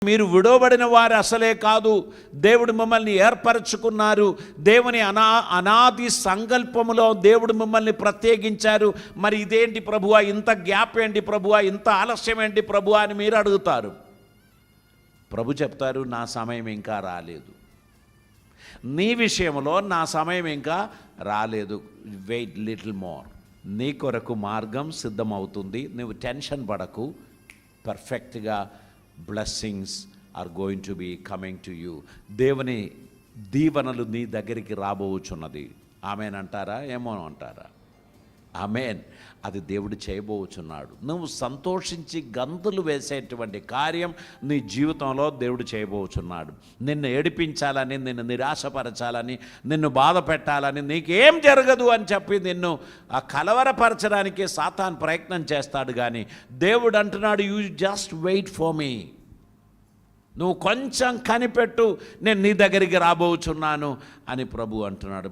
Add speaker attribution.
Speaker 1: మీరు విడవబడిన వారు అసలే కాదు, దేవుడు మిమ్మల్ని ఏర్పరచుకున్నారు, దేవుని అనాది సంకల్పములో దేవుడు మిమ్మల్ని ప్రత్యేకించారు. మరి ఇదేంటి ప్రభువా, ఇంత గ్యాప్ ఏంటి ప్రభువా, ఇంత ఆలస్యం ఏంటి ప్రభువా అని మీరు అడుగుతారు. ప్రభు చెప్తారు, నా సమయం ఇంకా రాలేదు, నీ విషయంలో నా సమయం ఇంకా రాలేదు, వెయిట్ లిటిల్ మోర్, నీ కొరకు మార్గం సిద్ధమవుతుంది, నువ్వు టెన్షన్ పడకు, పర్ఫెక్ట్గా blessings are going to be coming to you. దేవుని దీవెనలు నీ దగ్గరికి రాబోచున్నది. ఆమెన్ అంటారా, ఏమో అంటారా? ఆమెన్. అది దేవుడు చేయబోచున్నాడు. నువ్వు సంతోషించి గంతులు వేసేటువంటి కార్యం నీ జీవితంలో దేవుడు చేయబోచున్నాడు. నిన్ను ఏడిపించాలని, నిన్ను నిరాశపరచాలని, నిన్ను బాధ పెట్టాలని, నీకేం జరగదు అని చెప్పి నిన్ను ఆ కలవరపరచడానికి సాతాను ప్రయత్నం చేస్తాడు. కానీ దేవుడు అంటున్నాడు, you just wait for me, నువ్వు కొంచెం కనిపెట్టు, నేను నీ దగ్గరికి రాబోచున్నాను అని ప్రభు అంటున్నాడు.